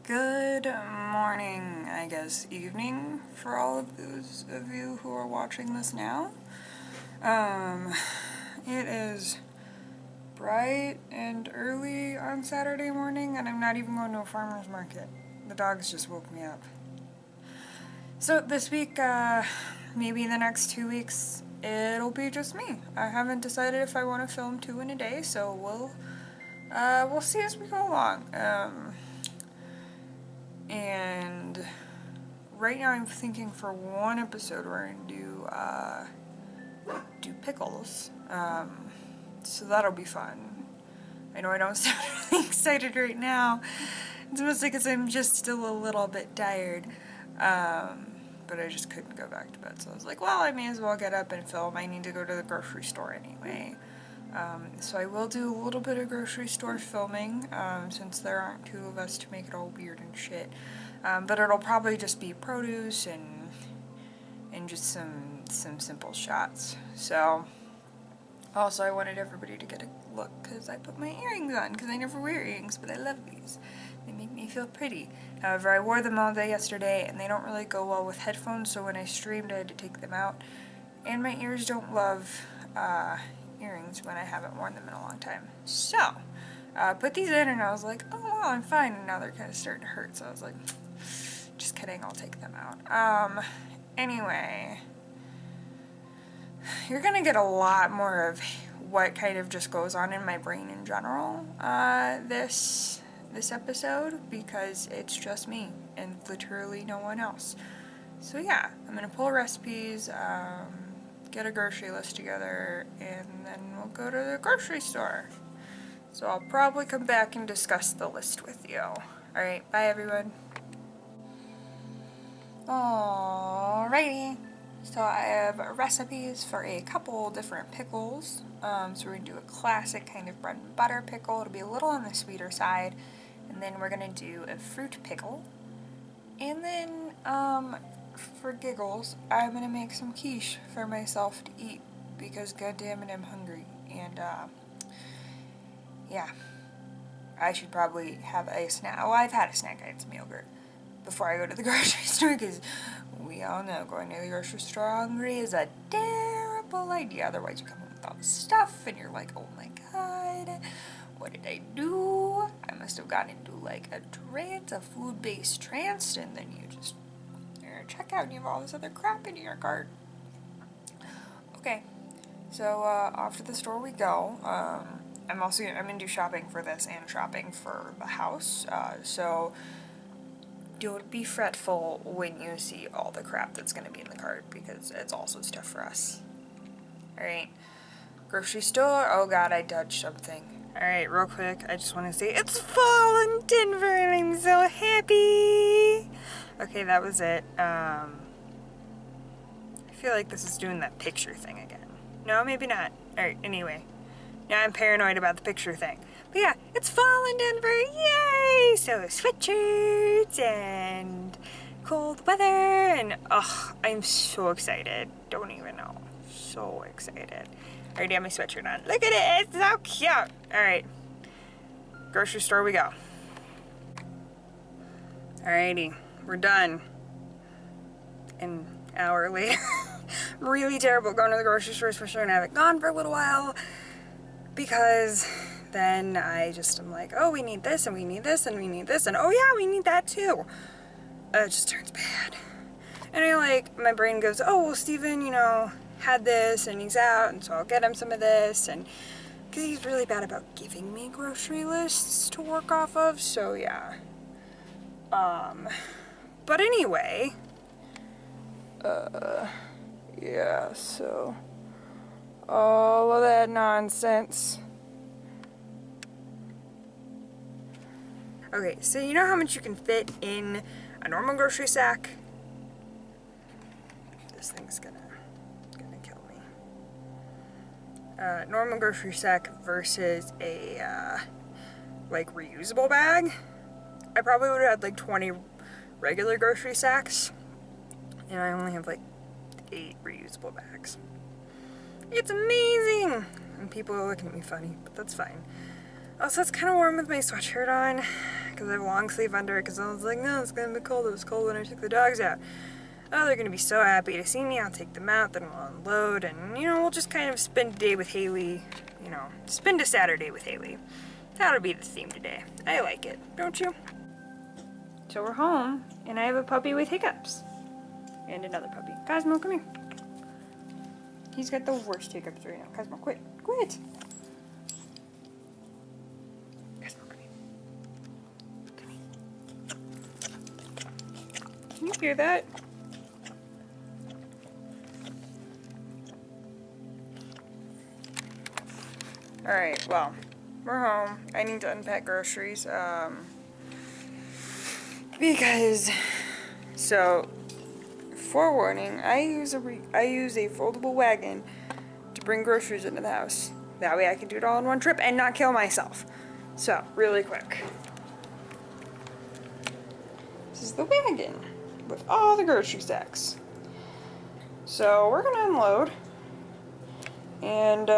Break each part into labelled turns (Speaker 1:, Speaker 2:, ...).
Speaker 1: Good morning, I guess evening, for all of those of you who are watching this now. It is bright and early on Saturday morning, and I'm not even going to a farmer's market. The dogs just woke me up. So this week, maybe the next 2 weeks, it'll be just me. I haven't decided if I want to film 2 in a day, so we'll see as we go along. And right now I'm thinking for one episode we're gonna do pickles. So that'll be fun. I know I don't sound really excited right now. It's mostly because I'm just still a little bit tired. But I just couldn't go back to bed, so I was like, well, I may as well get up and film. I need to go to the grocery store anyway. So I will do a little bit of grocery store filming, since there aren't 2 of us to make it all weird and shit. But it'll probably just be produce and just some simple shots. So, also I wanted everybody to get a look because I put my earrings on, because I never wear earrings, but I love these. They make me feel pretty. However, I wore them all day yesterday, and they don't really go well with headphones, so when I streamed I had to take them out. And my ears don't love, earrings when I haven't worn them in a long time. So, put these in and I was like, oh well, I'm fine, and now they're kind of starting to hurt, so I was like, just kidding, I'll take them out. Anyway, you're gonna get a lot more of what kind of just goes on in my brain in general, this episode, because it's just me and literally no one else. So yeah, I'm gonna pull recipes, get a grocery list together, and then we'll go to the grocery store. So I'll probably come back and discuss the list with you. Alright, bye everyone. Alrighty. So I have recipes for a couple different pickles. So we're going to do a classic kind of bread and butter pickle. It'll be a little on the sweeter side. And then we're going to do a fruit pickle. And then, for giggles, I'm gonna make some quiche for myself to eat, because goddammit, I'm hungry. And, yeah. I should probably have a snack. Well, I've had a snack. I had some yogurt before I go to the grocery store, because we all know going to the grocery store hungry is a terrible idea. Otherwise, you come home with all the stuff, and you're like, oh my god, what did I do? I must have gotten into like a trance, a food-based trance, and then you just check out and you have all this other crap in your cart. Okay, so off to the store we go. I'm gonna do shopping for this and shopping for the house. So don't be fretful when you see all the crap that's gonna be in the cart, because it's also stuff for us. Alright, grocery store. Oh god, I dodged something. Alright, real quick, I just want to say it's fall in Denver and I'm so happy! Okay, that was it. I feel like this is doing that picture thing again. No, maybe not. Alright, anyway. Now I'm paranoid about the picture thing. But yeah, it's fall in Denver, yay! So sweatshirts and cold weather, and I'm so excited. Don't even know. So excited. I already have my sweatshirt on. Look at it, it's so cute! Alright, grocery store we go. Alrighty, we're done. An hour later. Really terrible going to the grocery store, especially when I haven't gone for a little while, because then I'm like, oh, we need this, and we need this, and we need this, and oh yeah, we need that too. It just turns bad. And my brain goes, oh, well, Steven, had this, and he's out, and so I'll get him some of this, and because he's really bad about giving me grocery lists to work off of, so yeah. But anyway, yeah, so all of that nonsense. Okay, so you know how much you can fit in a normal grocery sack? This thing's gonna kill me. Normal grocery sack versus a, reusable bag. I probably would have had 20 regular grocery sacks, and I only have 8 reusable bags. It's amazing! And people are looking at me funny, but that's fine. Also, it's kind of warm with my sweatshirt on because I have a long sleeve under because I was like, no, it's going to be cold. It was cold when I took the dogs out. Oh, they're going to be so happy to see me. I'll take them out, then we'll unload, and, you know, we'll just kind of spend a day with Haley. You know, spend a Saturday with Haley. That'll be the theme today. I like it, don't you? So we're home, and I have a puppy with hiccups. And another puppy. Cosmo, come here. He's got the worst hiccups right now. Cosmo, quit. Quit! Cosmo, come here. Come here. Can you hear that? Alright, well, we're home. I need to unpack groceries, because, so, forewarning, I use a foldable wagon to bring groceries into the house. That way I can do it all in one trip and not kill myself. So, really quick. This is the wagon with all the grocery sacks. So, we're gonna unload, and,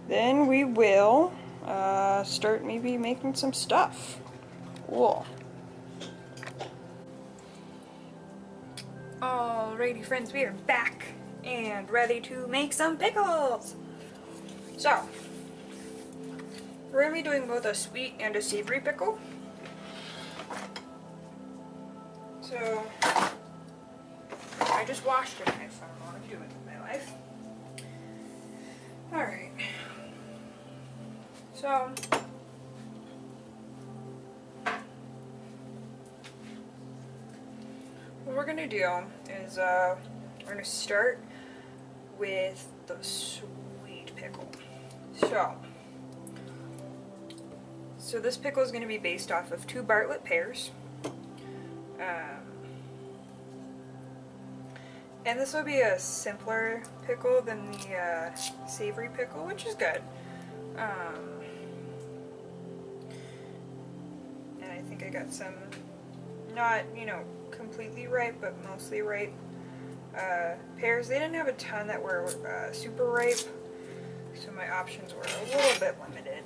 Speaker 1: then we will start maybe making some stuff. Cool. Alrighty friends, we are back and ready to make some pickles. So, we're going to be doing both a sweet and a savory pickle. So, I just washed a knife. I don't know what I'm doing with my life. Alright. So, what we're gonna do is we're gonna start with the sweet pickle. So this pickle is gonna be based off of 2 Bartlett pears. And this will be a simpler pickle than the savory pickle, which is good. And I think I got some, not, you know, completely ripe, but mostly ripe pears. They didn't have a ton that were super ripe, so my options were a little bit limited.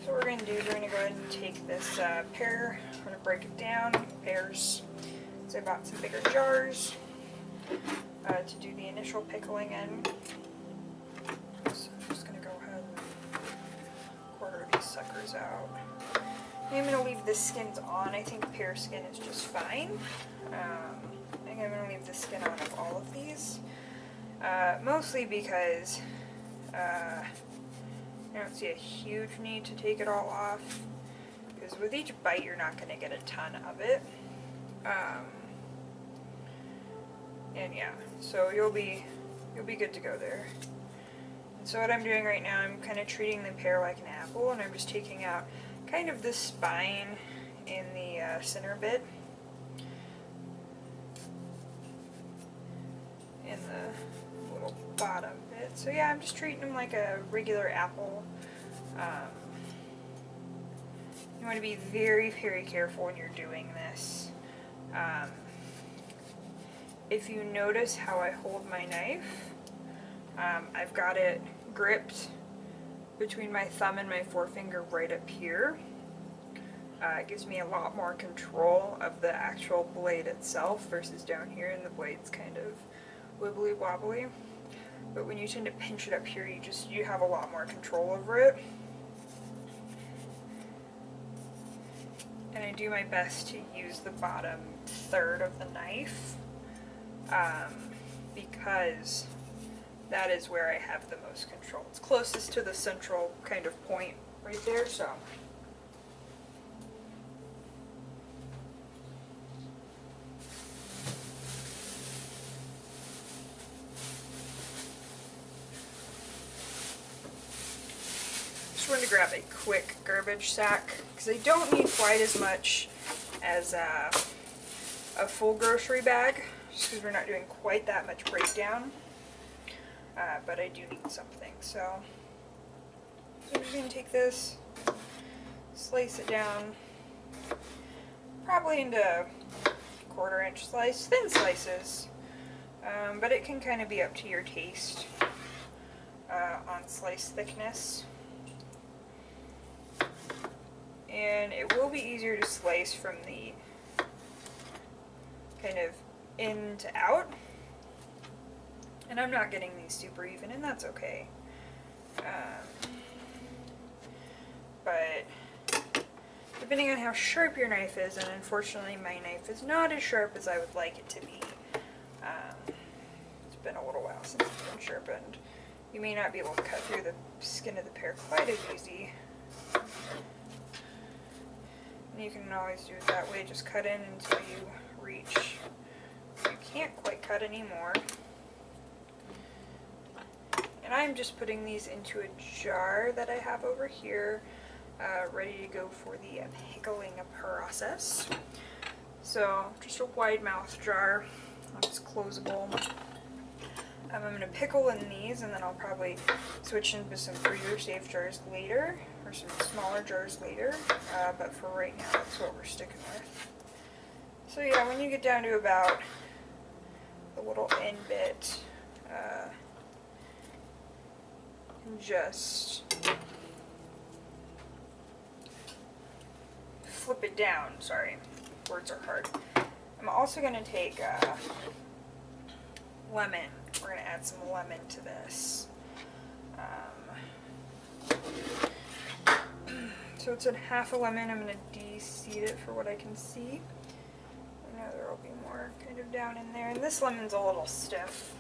Speaker 1: So what we're going to do is we're going to go ahead and take this pear, we're going to break it down, pears. So I bought some bigger jars to do the initial pickling in. So I'm just going to go ahead and quarter these suckers out. I'm going to leave the skins on. I think pear skin is just fine. I think I'm going to leave the skin on of all of these. Mostly because I don't see a huge need to take it all off. Because with each bite you're not going to get a ton of it. And yeah, so you'll be good to go there. And so what I'm doing right now, I'm kind of treating the pear like an apple, and I'm just taking out kind of the spine in the center bit, in the little bottom bit. So yeah, I'm just treating them like a regular apple. You want to be very, very careful when you're doing this. If you notice how I hold my knife, I've got it gripped between my thumb and my forefinger right up here. It gives me a lot more control of the actual blade itself versus down here, and the blade's kind of wibbly wobbly. But when you tend to pinch it up here, you have a lot more control over it. And I do my best to use the bottom third of the knife, because that is where I have the most control. It's closest to the central kind of point right there, so. Just wanted to grab a quick garbage sack, because I don't need quite as much as a full grocery bag, just because we're not doing quite that much breakdown. But I do need something, so I'm just going to take this, slice it down, probably into 1/4 inch slice, thin slices, but it can kind of be up to your taste on slice thickness. and it will be easier to slice from the kind of in to out. And I'm not getting these super even, and that's okay. But depending on how sharp your knife is, and unfortunately my knife is not as sharp as I would like it to be. It's been a little while since it's been sharpened. You may not be able to cut through the skin of the pear quite as easy. And you can always do it that way, just cut in until you reach. You can't quite cut anymore. And I'm just putting these into a jar that I have over here, ready to go for the pickling process. So just a wide mouth jar, it's closable. I'm going to pickle in these, and then I'll probably switch into some freezer safe jars later, or some smaller jars later, but for right now that's what we're sticking with. So yeah, when you get down to about the little end bit, just flip it down. Sorry, words are hard. I'm also going to take lemon. We're going to add some lemon to this. So it's in half a lemon. I'm going to de-seed it for what I can see. I know there will be more kind of down in there. And this lemon's a little stiff.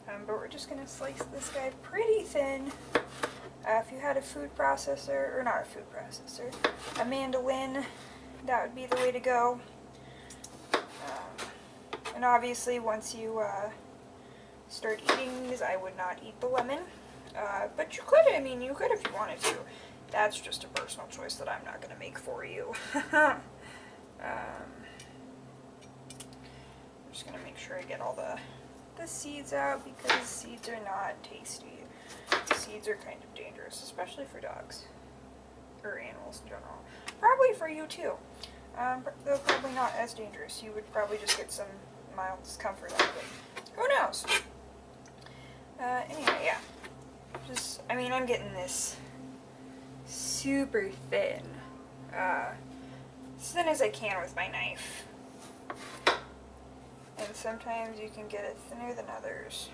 Speaker 1: But we're just going to slice this guy pretty thin. If you had a food processor, or not a food processor, a mandolin, that would be the way to go. And obviously once you start eating these, I would not eat the lemon. But you could, I mean, you could if you wanted to. That's just a personal choice that I'm not going to make for you. I'm just going to make sure I get all the seeds out, because seeds are not tasty. Seeds are kind of dangerous, especially for dogs or animals in general. Probably for you too. Though probably not as dangerous. You would probably just get some mild discomfort out of it. Who knows? Anyway, yeah. Just, I mean, I'm getting this super thin. As thin as I can with my knife. And sometimes you can get it thinner than others.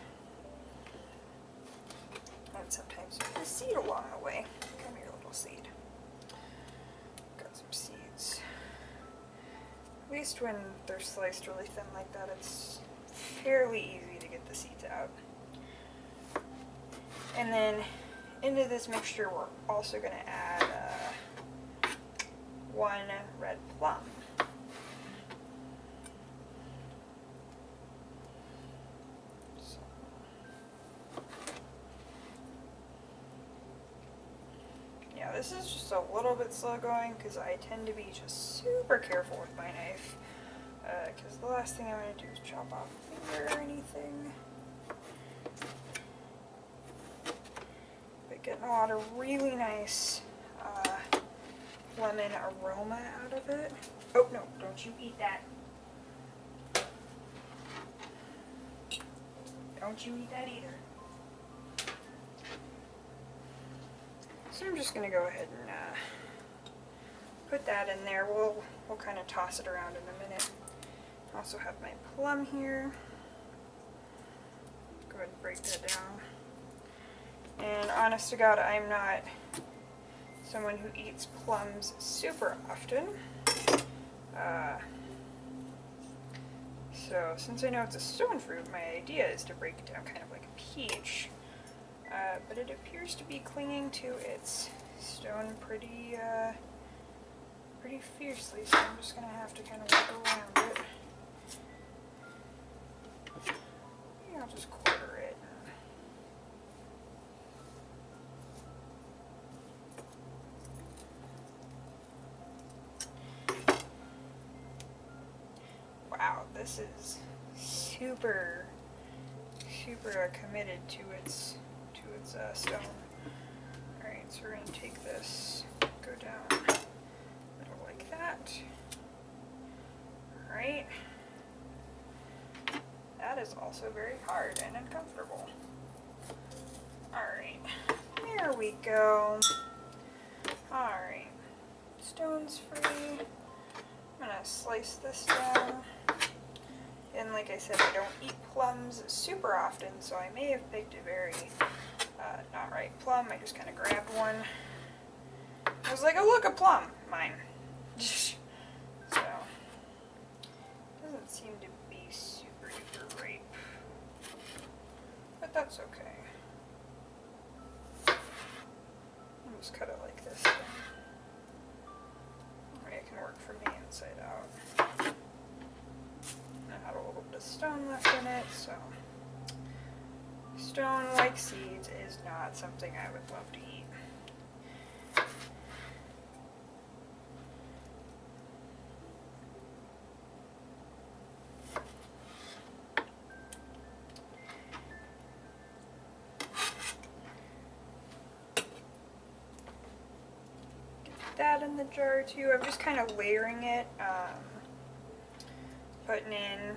Speaker 1: And sometimes you get a seed along the way. Come here, little seed. Got some seeds. At least when they're sliced really thin like that, it's fairly easy to get the seeds out. And then into this mixture, we're also going to add 1 red plum. This is just a little bit slow going because I tend to be just super careful with my knife, because the last thing I want to do is chop off a finger or anything. But getting a lot of really nice lemon aroma out of it. Oh no, don't you eat that. Don't you eat that either. So I'm just going to go ahead and put that in there. We'll kind of toss it around in a minute. I also have my plum here. Go ahead and break that down. And honest to God, I'm not someone who eats plums super often. So since I know it's a stone fruit, my idea is to break it down kind of like a peach. But it appears to be clinging to its stone pretty fiercely, so I'm just going to have to kind of work around it. Maybe I'll just quarter it. Wow, this is super committed to its stone. Alright, so we're going to take this, go down middle like that. Alright. That is also very hard and uncomfortable. Alright, there we go. Alright, stone slice this down. And like I said, I don't eat plums super often, so I may have picked a very not right plum. I just kind of grabbed one. I was like, oh look, a plum, mine. So, doesn't seem to be super duper ripe, but that's okay. I'll just cut it like this. It can work from the inside out. And I had a little bit of stone left in it, so stone, like seeds, is not something I would love to eat. That in the jar too. I'm just kind of layering it, putting in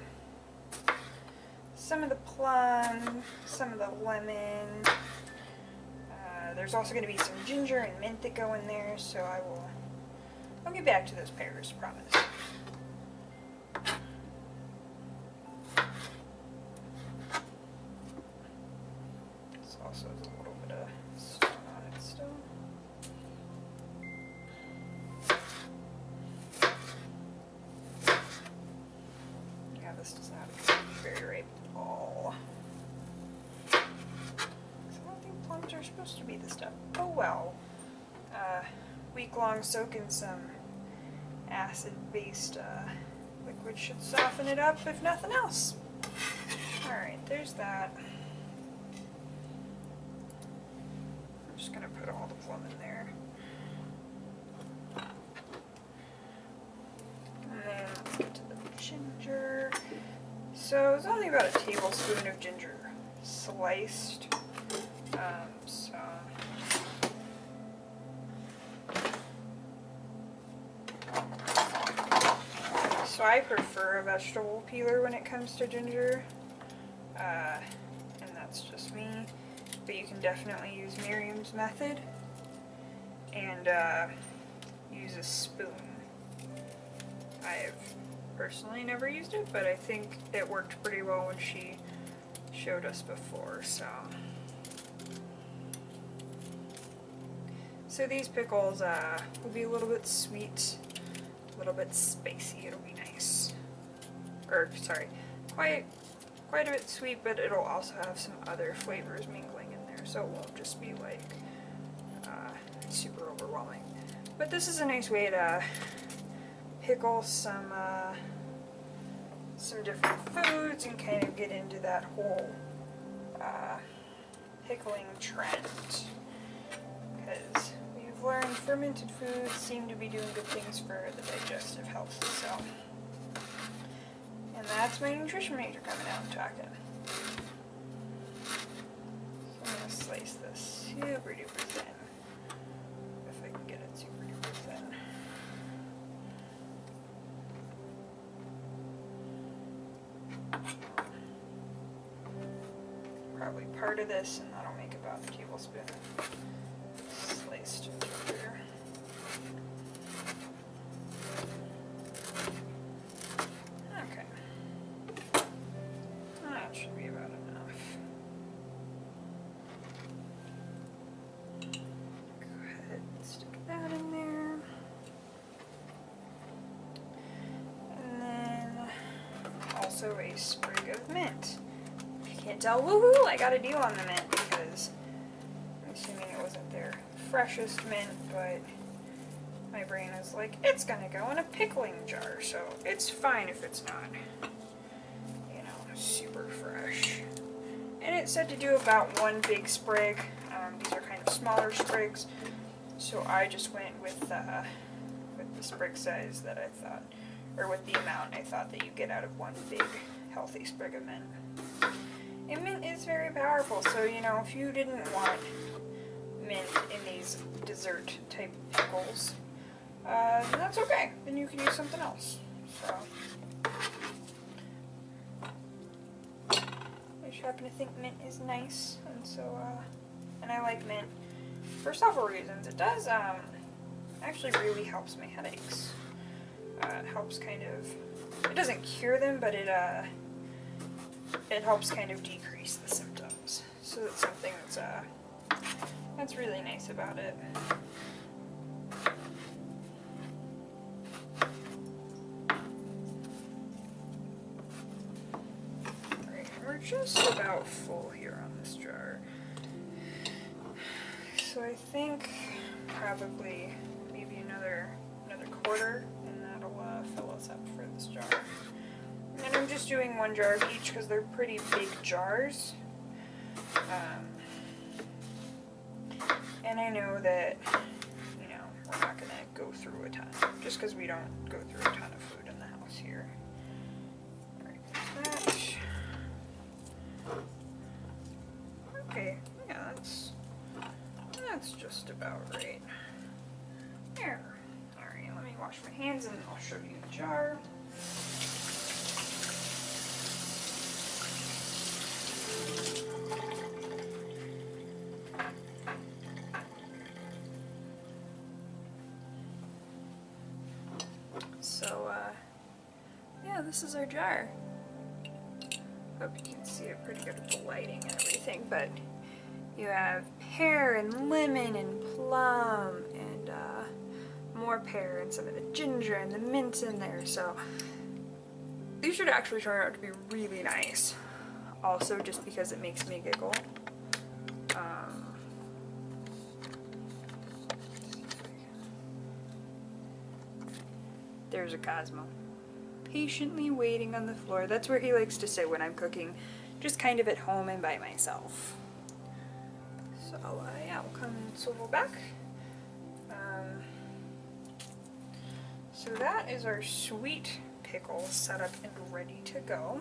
Speaker 1: some of the plum, some of the lemon. There's also going to be some ginger and mint that go in there, so I'll get back to those pears, promise. This also has a little bit of stone on it still. This does not appear to be very ripe at all. I don't think plums are supposed to be this stuff. Oh well. Week-long soak in some acid-based liquid should soften it up, if nothing else. Alright, there's that. I'm just going to put all the plum in there. And then get to the ginger. So it's only about a tablespoon of ginger sliced. So I prefer a vegetable peeler when it comes to ginger, and that's just me. But you can definitely use Miriam's method and use a spoon. I've personally never used it, but I think it worked pretty well when she showed us before. So these pickles will be a little bit sweet, a little bit spicy. It'll be nice. Or sorry, quite a bit sweet, but it'll also have some other flavors mingling in there, so it won't just be like super overwhelming. But this is a nice way to pickle some different foods and kind of get into that whole pickling trend, because we've learned fermented foods seem to be doing good things for the digestive health. So, and that's my nutrition major coming out and talking. So I'm gonna slice this super duper thin, if I can get it super duper thin. Probably part of this, and that'll make about a tablespoon sliced ginger. Okay. That should be about enough. Go ahead and stick that in there. And then also a sprig of mint. Can't tell, woohoo, I got a deal on the mint, because I'm assuming it wasn't their freshest mint, but my brain is like, it's gonna go in a pickling jar, so it's fine if it's not, you know, super fresh. And it said to do about one big sprig. These are kind of smaller sprigs, so I just went with the sprig size that I thought, or with the amount I thought that you get out of one big healthy sprig of mint. And mint is very powerful, so you know, if you didn't want mint in these dessert type pickles, then that's okay. Then you can use something else. So I just happen to think mint is nice, and so and I like mint for several reasons. It does actually really helps my headaches. helps kind of, it doesn't cure them, but it helps kind of decrease the symptoms. So that's something that's really nice about it. Alright, we're just about full here on this jar. So I think probably maybe another quarter, and that'll fill us up for this jar. And I'm just doing 1 jar of each because they're pretty big jars. And I know that, you know, we're not going to go through a ton, just because we don't go through a ton of food in the house here. Alright, there's that. Okay, yeah, that's just about right. There. Alright, let me wash my hands and I'll show you the jar. So, yeah, this is our jar. Hope you can see it pretty good with the lighting and everything, but you have pear and lemon and plum and more pear and some of the ginger and the mint in there, so these should actually turn out to be really nice. Also, just because it makes me giggle. There's a Cosmo. Patiently waiting on the floor. That's where he likes to sit when I'm cooking, just kind of at home and by myself. So, yeah, we'll come and swivel back. So that is our sweet pickle set up and ready to go.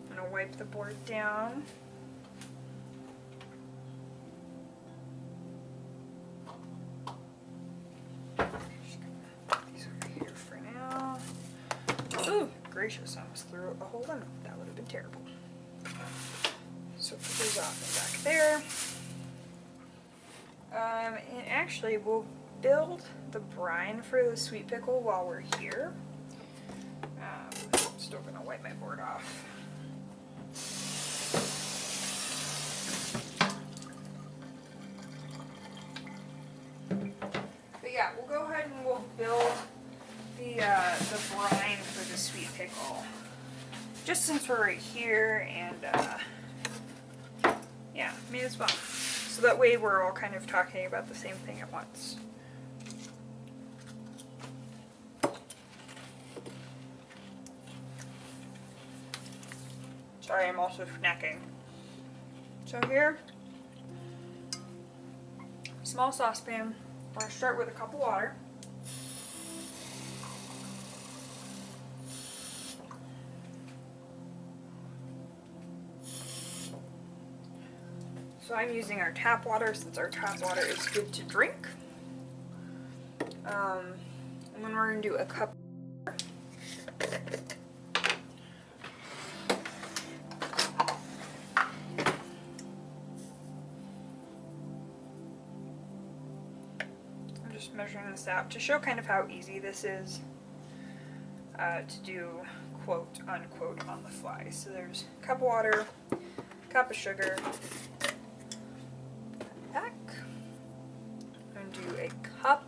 Speaker 1: I'm going to wipe the board down. Gracious, I almost threw a whole lemon. That would have been terrible. So put those off and back there. And actually, we'll build the brine for the sweet pickle while we're here. Still gonna wipe my board off. But yeah, we'll go ahead and we'll build the brine for the sweet pickle, just since we're right here, and yeah, may as well. So that way we're all kind of talking about the same thing at once. Sorry, I'm also snacking. So here, small saucepan. We're gonna start with a cup of water. So I'm using our tap water since our tap water is good to drink. And then we're going to do a cup. I'm just measuring this out to show kind of how easy this is to do quote unquote on the fly. So there's a cup of water, cup of sugar, back. I'm going to do a cup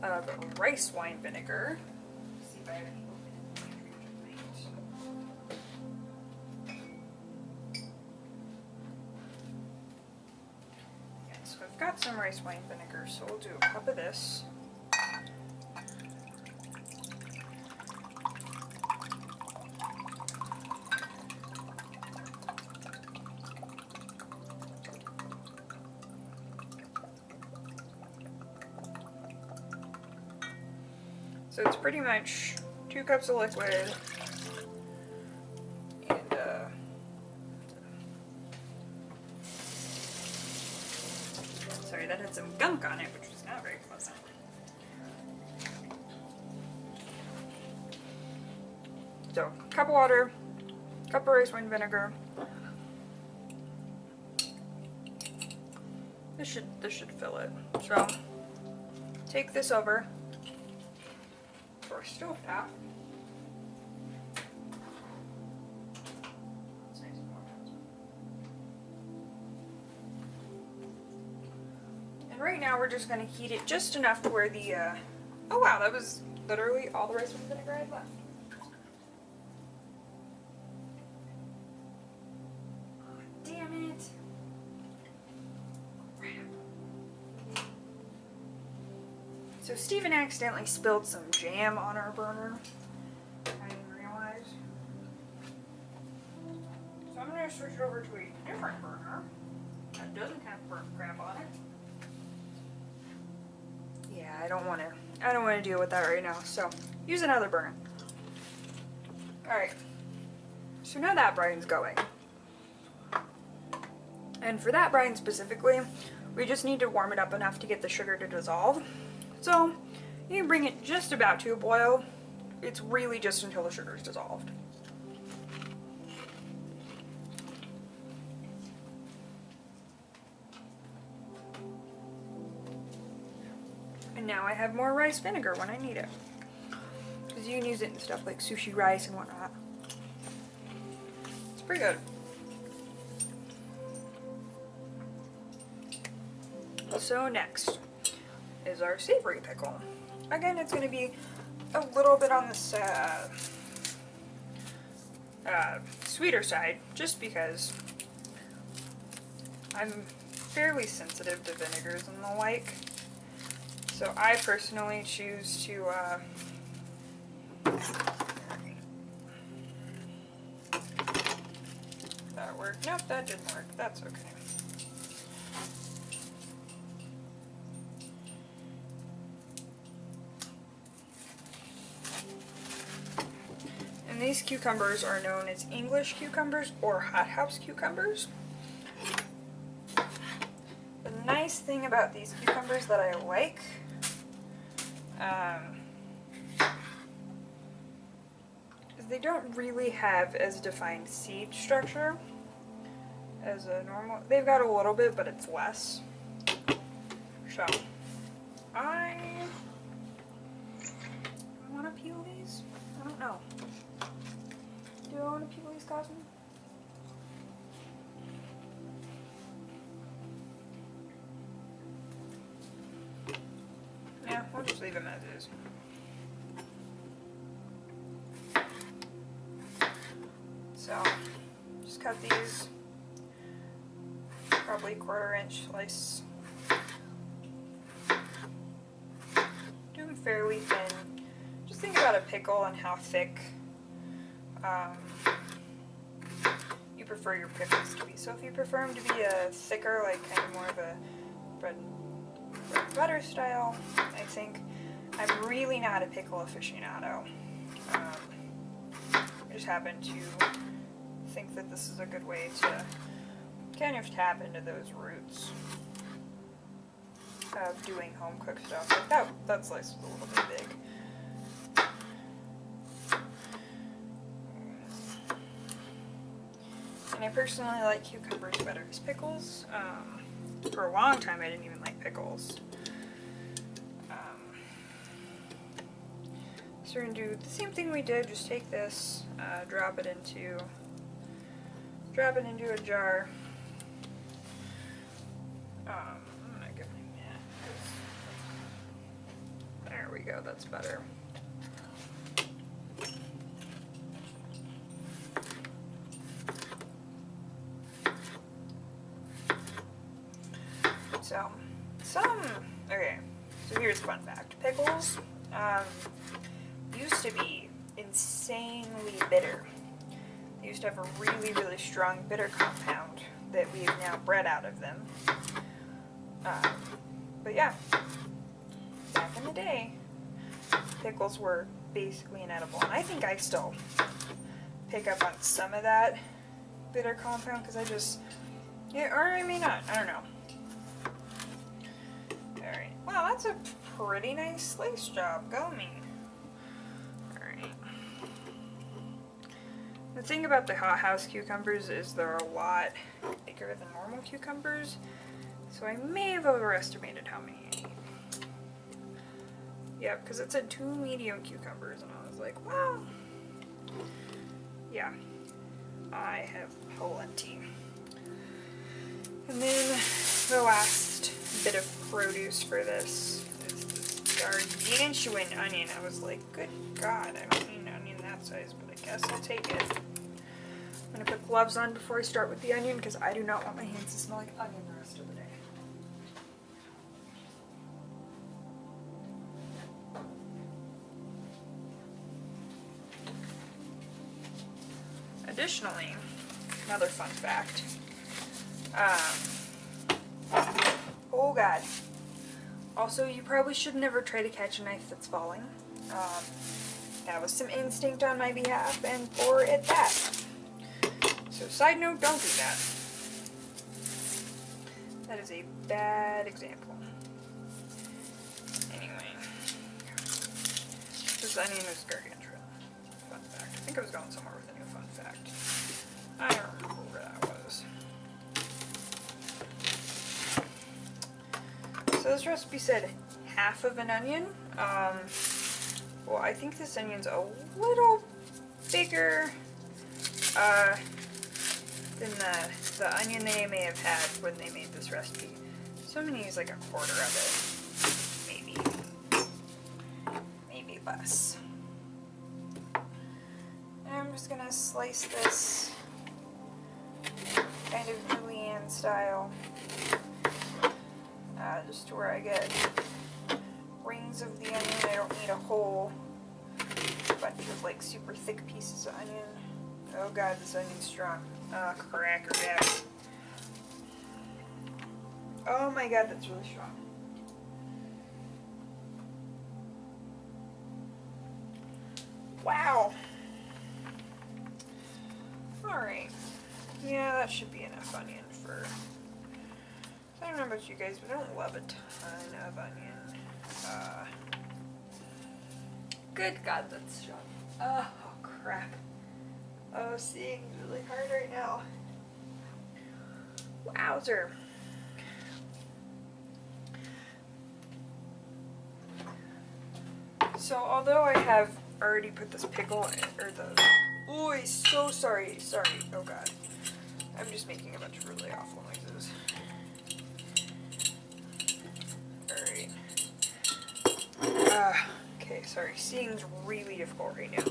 Speaker 1: of rice wine vinegar. Let's see if I have any yeah, so I've got some rice wine vinegar, so we'll do a cup of this. So it's pretty much 2 cups of liquid and sorry, that had some gunk on it, which was not very pleasant. So, cup of water, cup of rice wine vinegar. This should fill it. So take this over. our stove top. It's nice and warm. And right now we're just going to heat it just enough to where the, oh wow, that was literally all the rice with vinegar I had left. Oh, damn it. So Steven accidentally spilled some jam on our burner. I didn't realize. So I'm going to switch it over to a different burner that doesn't have burnt crab on it. Yeah, I don't want to deal with that right now. So use another burner. All right. So now that brine's going. And for that brine specifically, we just need to warm it up enough to get the sugar to dissolve. So you can bring it just about to a boil. It's really just until the sugar is dissolved. And now I have more rice vinegar when I need it. Because you can use it in stuff like sushi rice and whatnot. It's pretty good. So next is our savory pickle. Again, it's going to be a little bit on this sweeter side, just because I'm fairly sensitive to vinegars and the like. So I personally choose to that worked. Nope, that didn't work. That's okay. And these cucumbers are known as English cucumbers or hothouse cucumbers. The nice thing about these cucumbers that I like is they don't really have as defined seed structure as a normal. They've got a little bit, but it's less. So I want to peel these. I don't know. Do I want to peel these, Cosmo? Yeah, we'll just leave them as is. So, just cut these probably 1/4 inch slice. Do them fairly thin. Just think about a pickle and how thick you prefer your pickles to be. So if you prefer them to be thicker, like kind of more of a bread and butter style, I think. I'm really not a pickle aficionado. I just happen to think that this is a good way to kind of tap into those roots of doing home cooked stuff. Like that slice was a little bit big. And I personally like cucumbers better as pickles. For a long time I didn't even like pickles. So we're going to do the same thing we did, just take this, drop it into a jar. I'm going to get my mat. There we go, that's better. Okay, so here's a fun fact. Pickles used to be insanely bitter. They used to have a really, really strong bitter compound that we've now bred out of them. But yeah, back in the day, pickles were basically inedible. And I think I still pick up on some of that bitter compound because I just, yeah, or I may not, I don't know. Alright, wow, that's a pretty nice slice job. Go me. Alright. The thing about the hothouse cucumbers is they're a lot bigger than normal cucumbers, so I may have overestimated how many I need. Yep, because it said 2 medium cucumbers, and I was like, well, yeah, I have plenty. And then the last bit of produce for this is this gargantuan onion. I was like, good God, I don't need an onion that size, but I guess I'll take it. I'm going to put gloves on before I start with the onion because I do not want my hands to smell like onion the rest of the day. Additionally, another fun fact. Oh God. Also, you probably should never try to catch a knife that's falling. That was some instinct on my behalf, and for at that. So side note, don't do that. That is a bad example. Anyway. This onion is gargantuan. Fun fact. I think I was going somewhere with a new fun fact. I don't remember where that was. So this recipe said half of an onion. Well, I think this onion's a little bigger than the onion they may have had when they made this recipe. So I'm going to use like a quarter of it. Maybe less. And I'm just going to slice this kind of julienne style. Just to where I get rings of the onion. I don't need a whole bunch of like super thick pieces of onion. Oh God, this onion's strong. Cracker jack. Oh my God, that's really strong. Wow. Alright. Yeah, that should be enough onion for... I don't know about you guys, but I don't love a ton of onion. Good God, that's strong. Oh, crap. Oh, seeing is really hard right now. Wowzer. So, although I have already put this pickle in, or the... Oh, I'm so sorry. Oh God. I'm just making a bunch of really awful noises. Alright. Okay, sorry. Seeing's really difficult right now.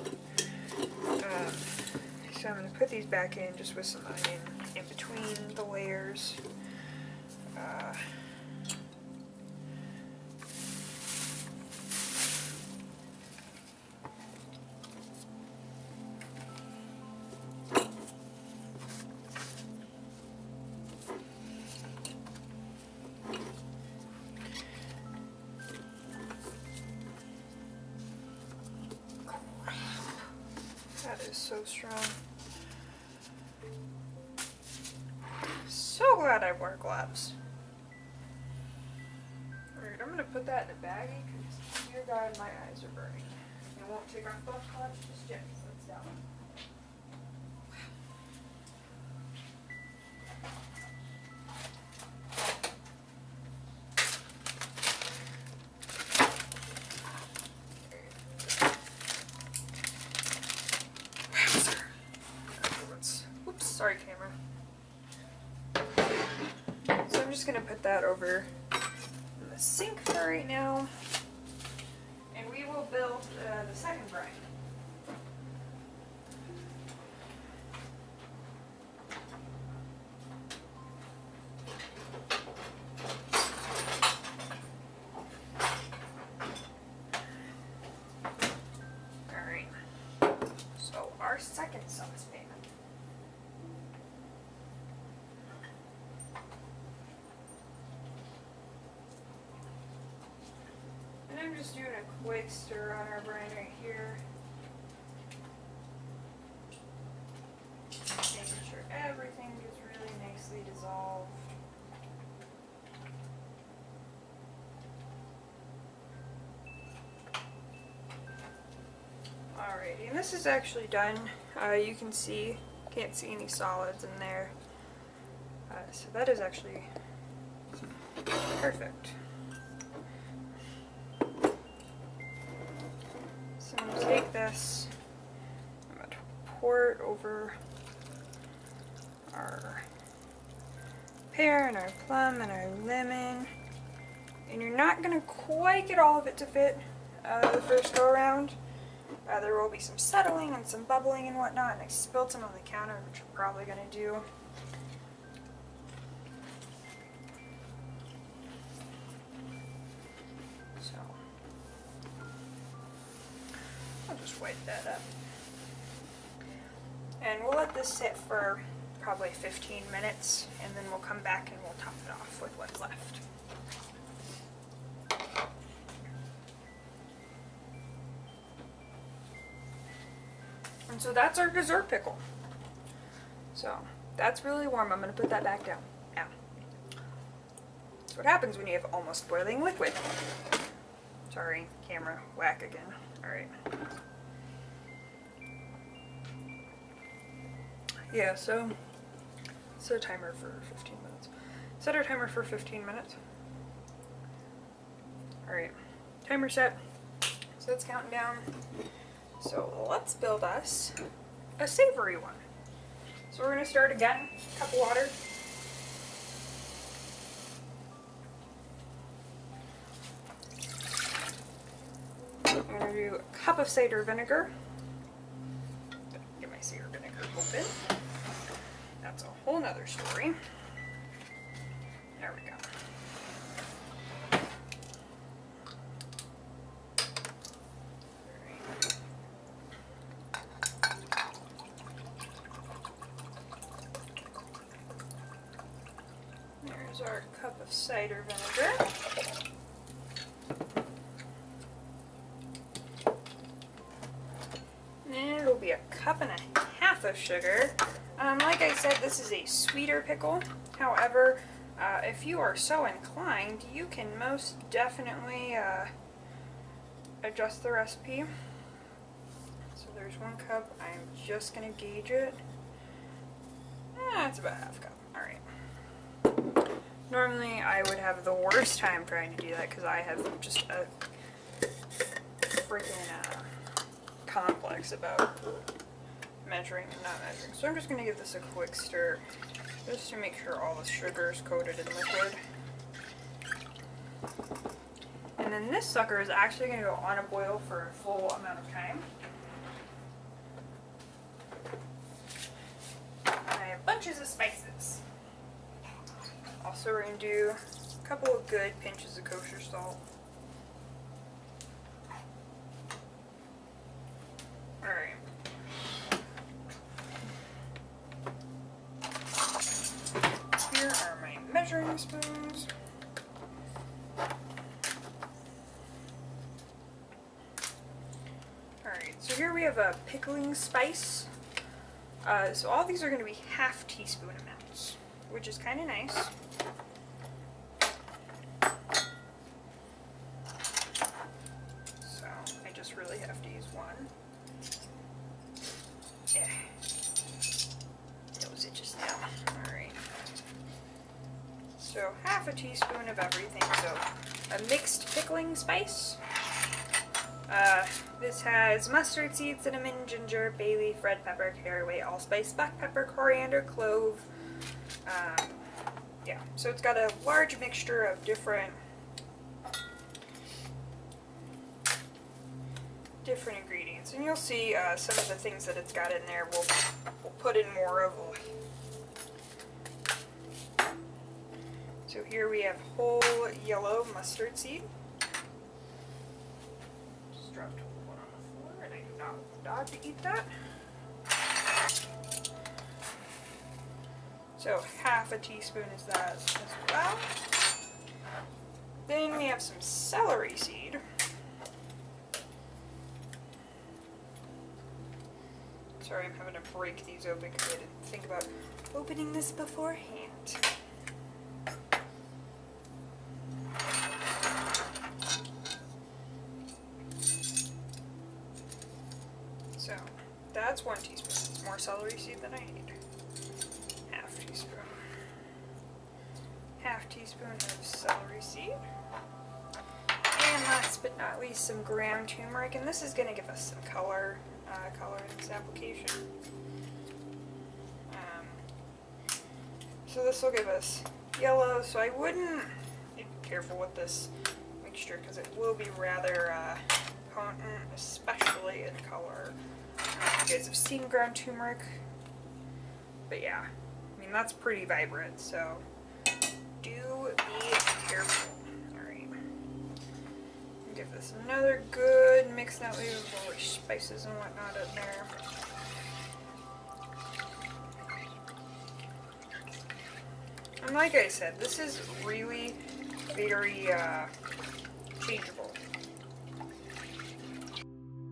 Speaker 1: So I'm going to put these back in just with some onion in between the layers. That is so strong. So glad I wear gloves. Alright, I'm going to put that in a baggie because, dear God, my eyes are burning. I won't take off those gloves just yet because that's down. Oops, sorry camera. So I'm just going to put that over in the sink for right now. And we will build the second brine. Alright. So our second saucepan. And I'm just doing a quick stir on our brine right here. Making sure everything gets really nicely dissolved. Alrighty, and this is actually done. You can see, can't see any solids in there. So that is actually perfect. this. I'm going to pour it over our pear and our plum and our lemon. And you're not going to quite get all of it to fit the first go around. There will be some settling and some bubbling and whatnot, and I spilled some on the counter, which I'm probably going to do. So, I'll just wipe that up. And we'll let this sit for probably 15 minutes, and then we'll come back and we'll top it off with what's left. And so that's our dessert pickle. So that's really warm. I'm going to put that back down now. That's what happens when you have almost boiling liquid. Sorry, camera whack again. Alright. Yeah, so set a timer for 15 minutes. Set our timer for 15 minutes. Alright, timer set. So it's counting down. So let's build us a savory one. So we're going to start again, cup of water. I'm going to do a cup of cider vinegar. Get my cider vinegar open. That's a whole nother story. There we go. There's our cup of cider vinegar. And it'll be a cup and a half of sugar. Like I said, this is a sweeter pickle. However, if you are so inclined, you can most definitely adjust the recipe. So there's 1 cup. I'm just going to gauge it. It's about half cup. Alright. Normally I would have the worst time trying to do that because I have just a freaking complex about measuring and not measuring. So I'm just going to give this a quick stir just to make sure all the sugar is coated in liquid. And then this sucker is actually going to go on a boil for a full amount of time. And I have bunches of spices. Also, we're going to do a couple of good pinches of kosher salt. Alright. Here are my measuring spoons. Alright, so here we have a pickling spice. So all these are going to be half teaspoon amounts, which is kind of nice. So I just really have to use one. Yeah. Nose itches now. Alright. So half a teaspoon of everything. So a mixed pickling spice. This has mustard seed, cinnamon, ginger, bay leaf, red pepper, caraway, allspice, black pepper, coriander, clove. Yeah, so it's got a large mixture of different ingredients, and you'll see some of the things that it's got in there. We'll put in more of. So here we have whole yellow mustard seed. Just dropped one on the floor, and I do not want the dog to eat that. So half a teaspoon is that as well. Then we have some celery seed. Sorry, I'm having to break these open because I didn't think about opening this beforehand. So that's 1 teaspoon. It's more celery seed than I need. Half teaspoon. Half teaspoon of celery seed. And last but not least, some ground turmeric, and this is going to give us some color in this application. So this will give us yellow, so I wouldn't be careful with this mixture because it will be rather potent, especially in color. I don't know if you guys have seen ground turmeric, but yeah, I mean that's pretty vibrant, so do be careful. Alright, give this another good mix, that way with all the spices and whatnot in there. And like I said, this is really very changeable.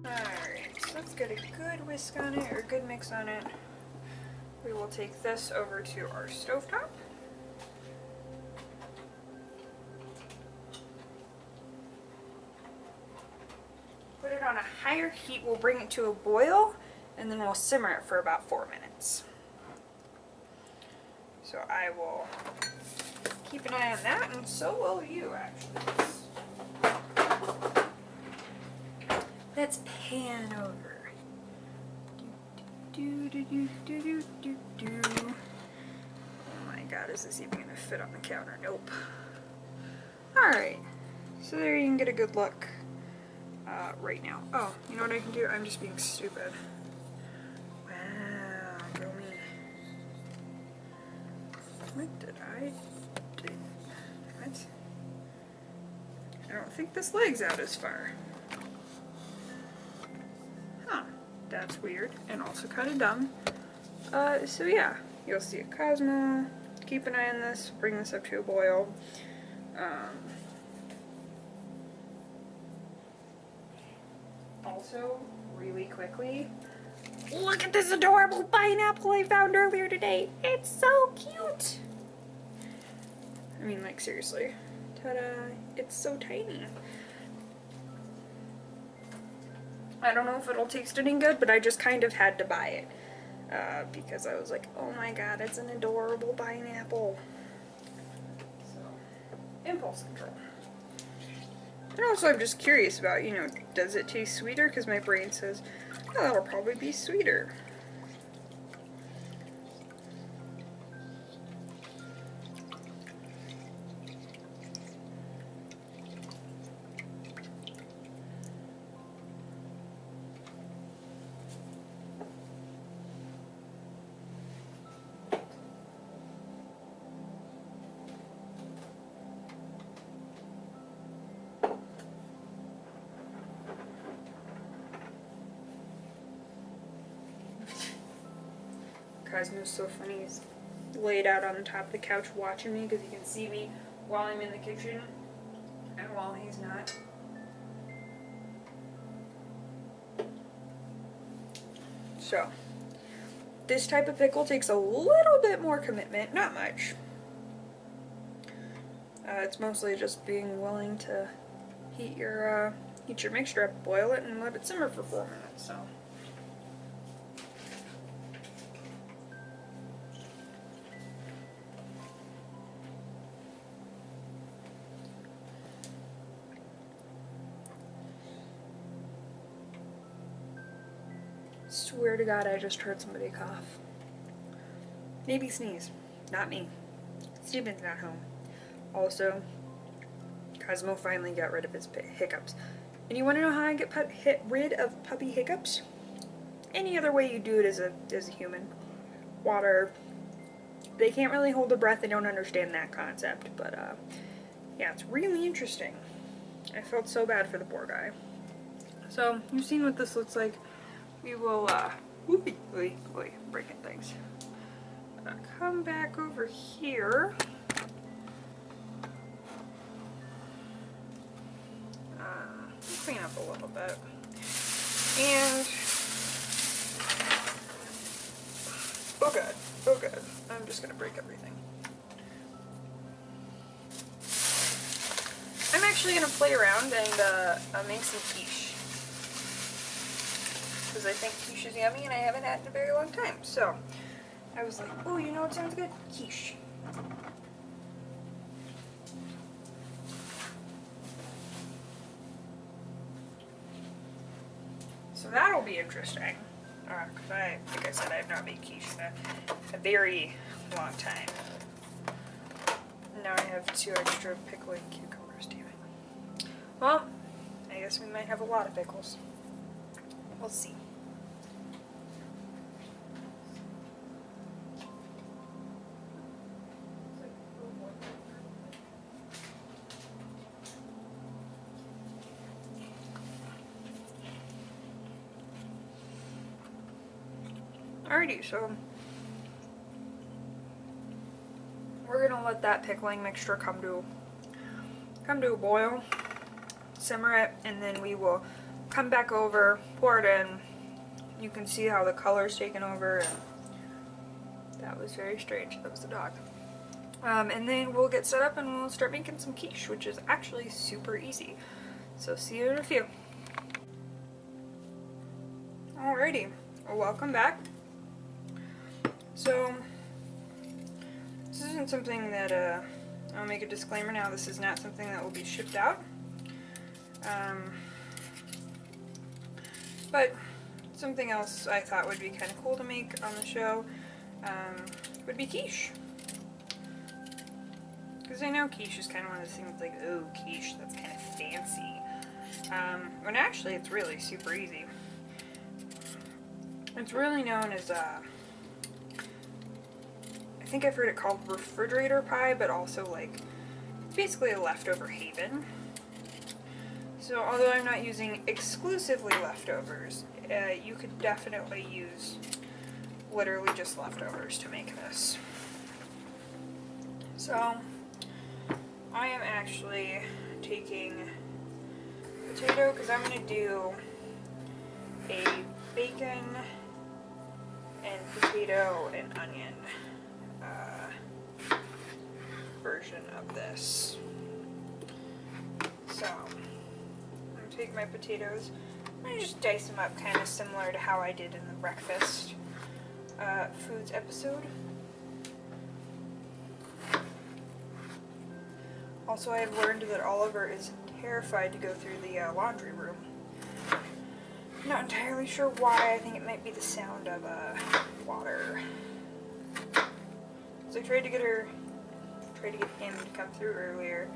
Speaker 1: Alright, so let's get a good whisk on it, or a good mix on it. We will take this over to our stovetop. Put it on a higher heat, we'll bring it to a boil, and then we'll simmer it for about 4 minutes. So I will keep an eye on that, and so will you, actually. Let's pan over. Oh my god, is this even going to fit on the counter? Nope. Alright, so there you can get a good look right now. Oh, you know what I can do? I'm just being stupid. What did I do? What? I don't think this leg's out as far. Huh. That's weird. And also kind of dumb. So yeah. You'll see a Cosmo. Keep an eye on this. Bring this up to a boil. Also, really quickly, look at this adorable pineapple I found earlier today. It's so cute. I mean, like, seriously. Ta-da. It's so tiny. I don't know if it'll taste any good, but I just kind of had to buy it. Because I was like, oh my god, it's an adorable pineapple. So, impulse control. And also, I'm just curious about, you know, does it taste sweeter? Because my brain says, oh, that'll probably be sweeter. Cosmo's so funny. He's laid out on the top of the couch watching me because he can see me while I'm in the kitchen and while he's not. So, this type of pickle takes a little bit more commitment, not much. It's mostly just being willing to heat your mixture up, boil it, and let it simmer for 4 minutes. So. Swear to God, I just heard somebody cough. Maybe sneeze. Not me. Steven's not home. Also, Cosmo finally got rid of his hiccups. And you want to know how I get rid of puppy hiccups? Any other way you do it as a human. Water. They can't really hold their breath. They don't understand that concept. But, yeah, it's really interesting. I felt so bad for the poor guy. So, you've seen what this looks like. We will, breaking things. Come back over here. Clean up a little bit. And, oh god, I'm just gonna break everything. I'm actually gonna play around and make some quiche. Because I think quiche is yummy and I haven't had it in a very long time. So, I was like, oh, you know what sounds good? Quiche. So that'll be interesting. Because like I said, I have not made quiche in a very long time. Now I have 2 extra pickling cucumbers, damn it. Well, I guess we might have a lot of pickles. We'll see. Alrighty, so we're gonna let that pickling mixture come to a boil, simmer it, and then we will come back over, pour it in. You can see how the color's taken over. And that was very strange. That was the dog. And then we'll get set up and we'll start making some quiche, which is actually super easy. So see you in a few. Alrighty, well, welcome back. So this isn't something that, I'll make a disclaimer now, this is not something that will be shipped out. But something else I thought would be kind of cool to make on the show would be quiche. Because I know quiche is kind of one of those things like, oh, quiche, that's kind of fancy. When actually it's really super easy. It's really known as, I think I've heard it called refrigerator pie, but also like, it's basically a leftover haven. So although I'm not using exclusively leftovers, you could definitely use literally just leftovers to make this. So I am actually taking potato because I'm going to do a bacon and potato and onion version of this. So I'm going to take my potatoes and just dice them up kind of similar to how I did in the breakfast foods episode. Also, I have learned that Oliver is terrified to go through the laundry room. Not entirely sure why. I think it might be the sound of water. So I tried to get him to come through earlier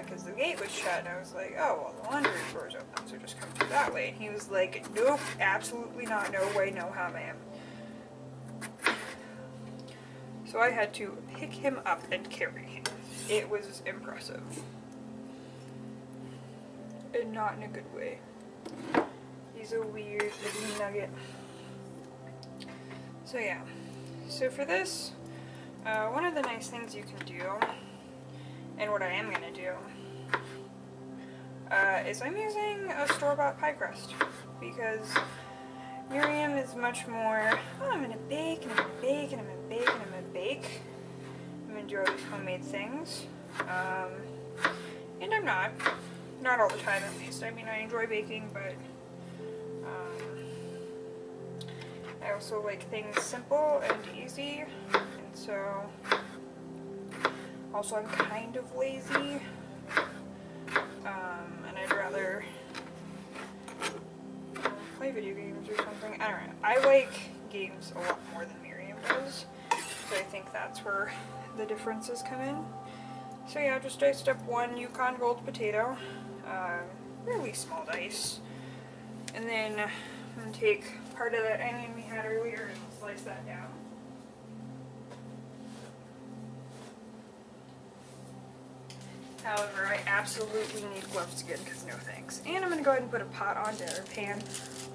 Speaker 1: because the gate was shut, and I was like, oh, well, the laundry door's open, so just come through that way. And he was like, nope, absolutely not, no way, no how, ma'am. So I had to pick him up and carry him. It was impressive. And not in a good way. He's a weird little nugget. So yeah. So for this, one of the nice things you can do, and what I am going to do, is I'm using a store-bought pie crust. Because Miriam is much more, oh, I'm going to bake, and I'm going to bake, and I'm going to bake, and I'm going to bake. I'm going to do all these homemade things. And I'm not. Not all the time, at least. I mean, I enjoy baking, but I also like things simple and easy. And so, also I'm kind of lazy. And I'd rather play video games or something. I don't know. I like games a lot more than Miriam does. So I think that's where the differences come in. So yeah, just diced up 1 Yukon Gold potato. Really small dice. And then I'm going to take part of that onion we had earlier and slice that down. However, I absolutely need gloves again because no thanks. And I'm going to go ahead and put a pan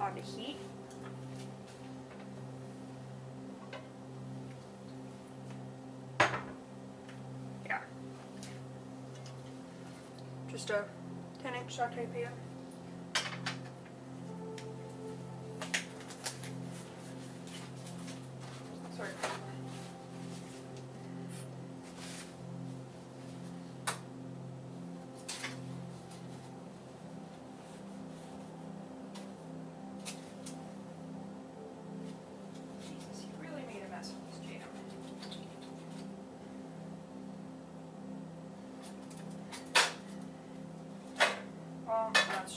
Speaker 1: onto heat. Yeah. Just a 10-inch saute pan. Sorry. Jesus, you really made a mess with this jam. Well, that's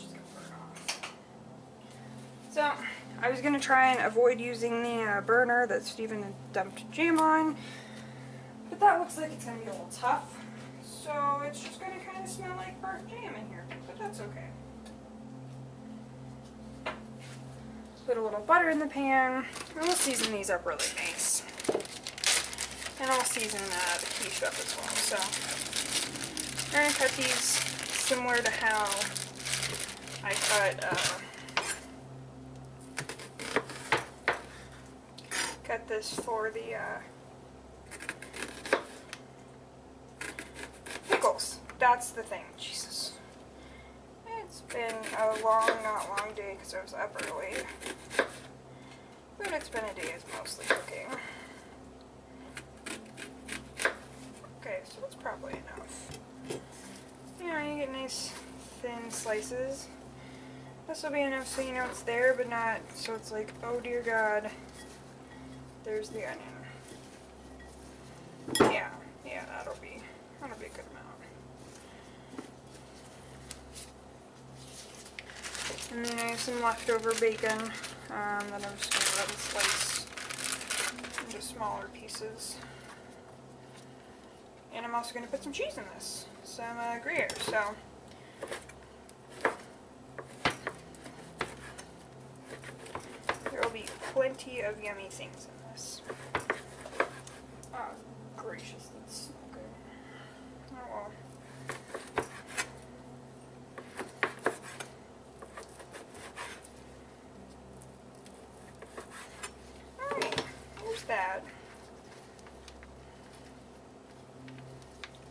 Speaker 1: So, I was going to try and avoid using the burner that Steven had dumped jam on, but that looks like it's going to be a little tough. So, it's just going to kind of smell like burnt jam in here, but that's okay. Put a little butter in the pan, and we'll season these up really nice. And I'll season the quiche up as well. So, I'm going to cut these similar to how I cut this for the pickles. That's the thing. Jesus. It's been a long, not long day because I was up early. But it's been a day of mostly cooking. Okay, so that's probably enough. You know, you get nice thin slices. This will be enough so you know it's there, but not so it's like, oh dear God, there's the onion. Yeah, that'll be a good amount. And then I have some leftover bacon that I'm just going to let it slice into smaller pieces. And I'm also going to put some cheese in this, some Gruyere. So there will be plenty of yummy things in this. Oh, gracious, that's so good. Oh well. Alright, here's that.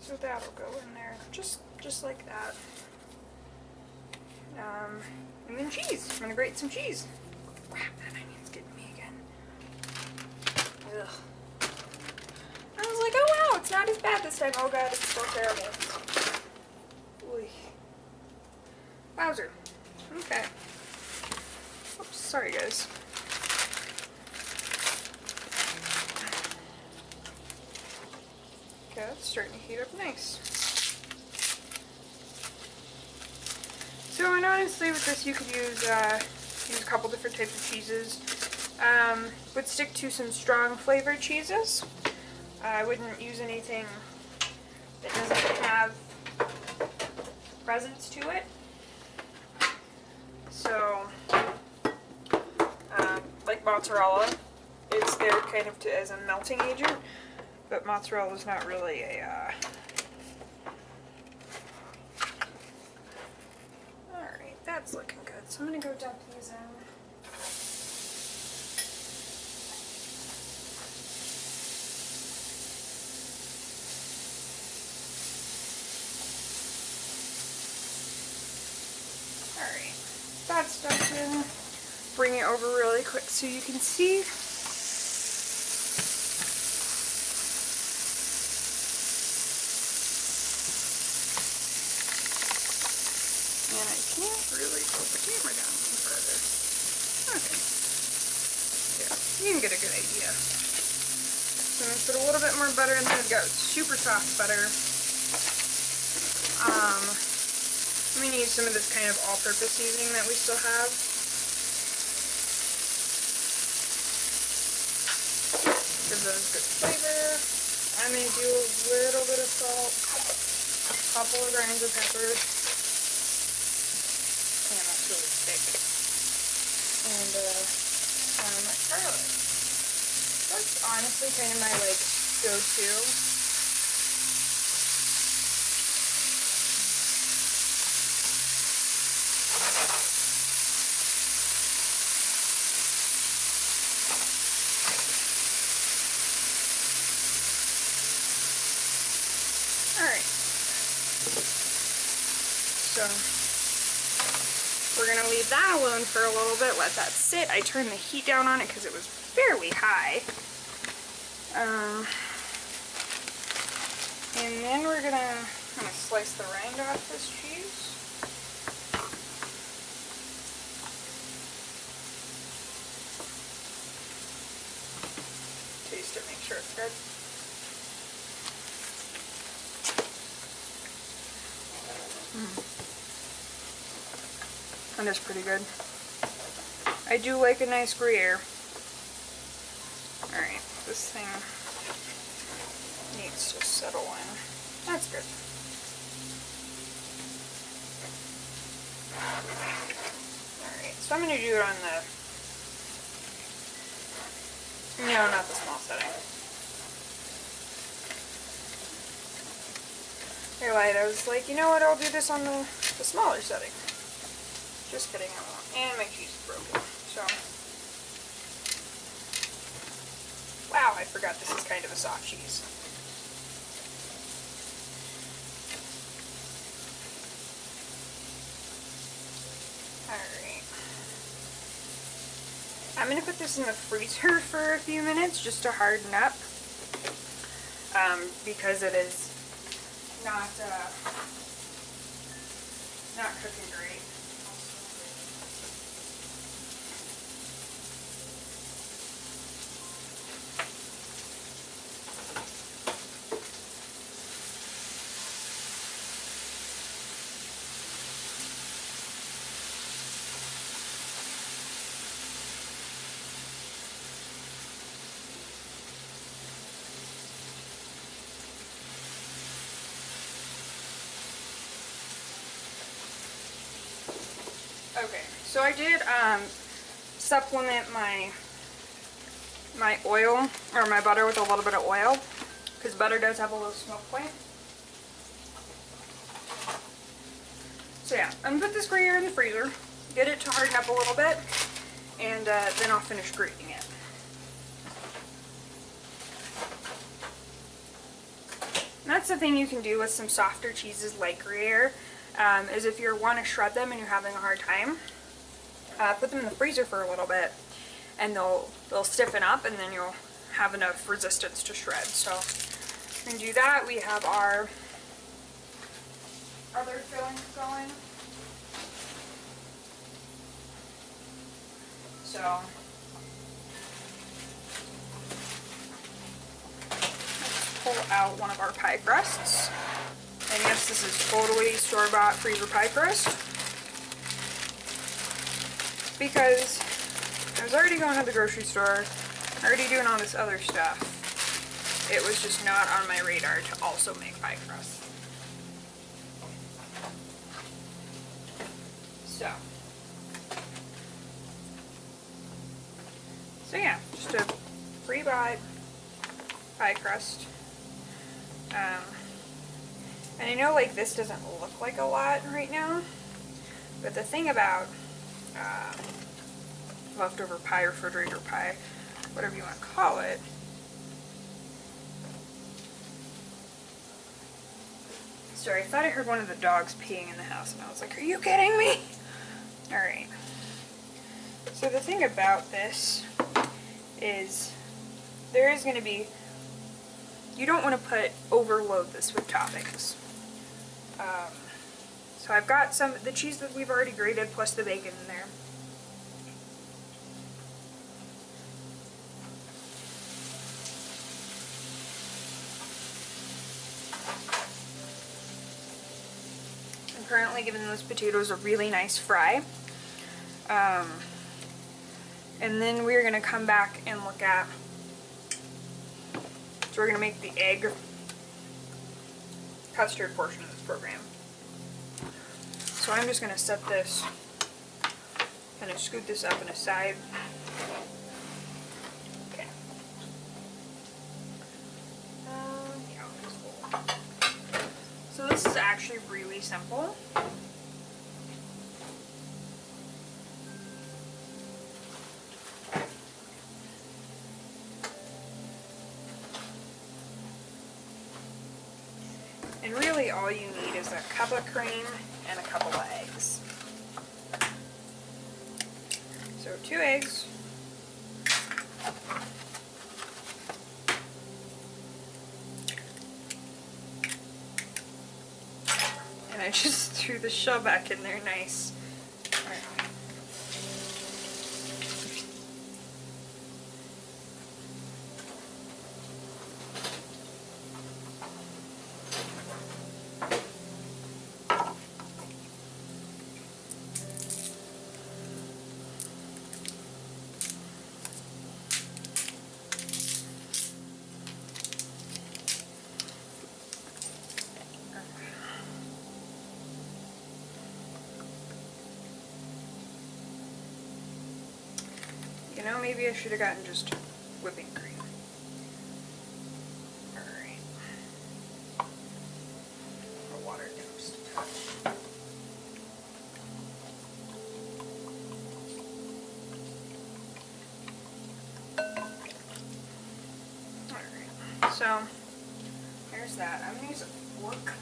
Speaker 1: So that'll go in there, just like that. And then cheese. I'm gonna grate some cheese. Crap, that onion's getting me again. Ugh. I was like, oh wow, it's not as bad this time. Oh God, it's so terrible. Oy. Wowzer. Okay. Oops, sorry guys. Okay, that's starting to heat up nice. So, and honestly with this you could use a couple different types of cheeses. Would stick to some strong flavored cheeses. I wouldn't use anything that doesn't have presence to it. So, like mozzarella, it's there kind of as a melting agent. But mozzarella is not really a, Alright, that's looking good. So I'm going to go dump these in. Alright, that's dumped in. Bring it over really quick so you can see. And I can't really put the camera down any further. Okay. Yeah, you can get a good idea. So I'm going to put a little bit more butter in there. I've got super soft butter. I'm going to use some of this kind of all-purpose seasoning that we still have. Gives us good flavor. I'm going to do a little bit of salt, a couple of grains of pepper. Man, that's really thick. And garlic. That's honestly kind of my go-to. Alright. So we're going to leave that alone for a little bit, let that sit. I turned the heat down on it because it was fairly high. And then we're going to slice the rind off this cheese. Taste it, make sure it's good. That is pretty good. I do like a nice Gruyere. Alright, this thing needs to settle in. That's good. Alright, so I'm going to do it on the... No, not the small setting. I lied. I was like, you know what, I'll do this on the smaller setting. Just kidding, I won't. And my cheese is broken. So, wow, I forgot this is kind of a soft cheese. Alright. I'm going to put this in the freezer for a few minutes just to harden up. Because it is not cooking great. Okay, so I did supplement my oil, or my butter, with a little bit of oil, because butter does have a low smoke point. So yeah, I'm gonna put this Gruyere in the freezer, get it to harden up a little bit, and then I'll finish grating it. And that's the thing you can do with some softer cheeses like Gruyere, is if you want to shred them and you're having a hard time, put them in the freezer for a little bit, and they'll stiffen up, and then you'll have enough resistance to shred. So we can do that. We have our other fillings going. So let's pull out one of our pie crusts. And yes, this is totally store-bought freezer pie crust, because I was already going to the grocery store, already doing all this other stuff. It was just not on my radar to also make pie crust. So yeah, just a pre-bought pie crust. And I know like this doesn't look like a lot right now, but the thing about leftover pie, refrigerator pie, whatever you want to call it, sorry, I thought I heard one of the dogs peeing in the house, and I was like, are you kidding me? Alright. So the thing about this is there is going to be, you don't want to overload this with toppings. So I've got the cheese that we've already grated plus the bacon in there. I'm currently giving those potatoes a really nice fry. And then we're going to come back and look at, so we're going to make the egg custard portion of this program. So I'm just going to set this, kind of scoot this up and aside. Okay. So this is actually really simple. And really all you need is a cup of cream and a couple of eggs. So 2 eggs. And I just threw the shell back in there nice. All right. you know, maybe I should have gotten just whipping cream. Alright. The water goes to touch. Alright, so there's that. I'm going to use a fork.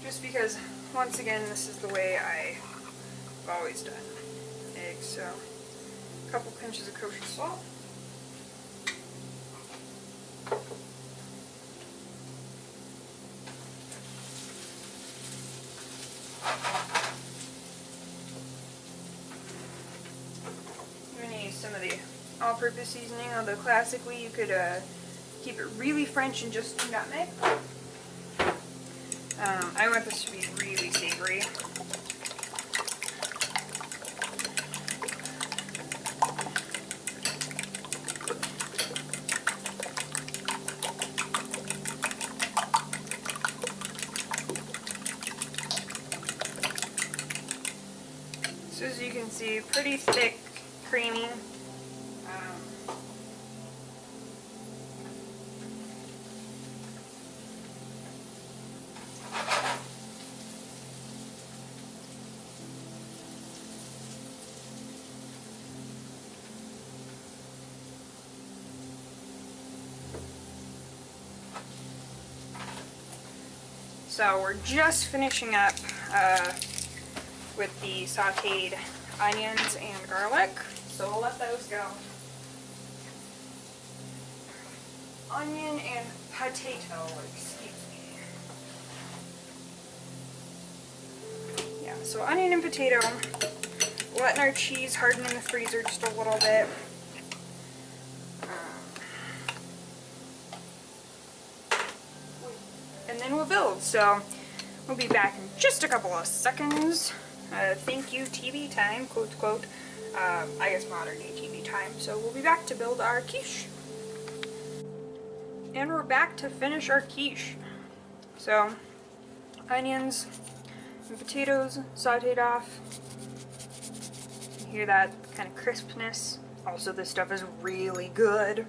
Speaker 1: Just because, once again, this is the way I've always done eggs. So, a couple pinches of kosher salt. I'm going to use some of the all-purpose seasoning, although classically you could keep it really French and just do nutmeg. I want this to be really savory. So as you can see, pretty thick, creamy. So we're just finishing up with the sauteed onions and garlic, so we'll let those go. Onion and potato, excuse me. Yeah, so onion and potato, letting our cheese harden in the freezer just a little bit. And then we'll build. So we'll be back in just a couple of seconds. Thank you TV time, quote quote. I guess modern day TV time. So we'll be back to build our quiche. And we're back to finish our quiche. So onions and potatoes sauteed off. You hear that kind of crispness. Also, this stuff is really good.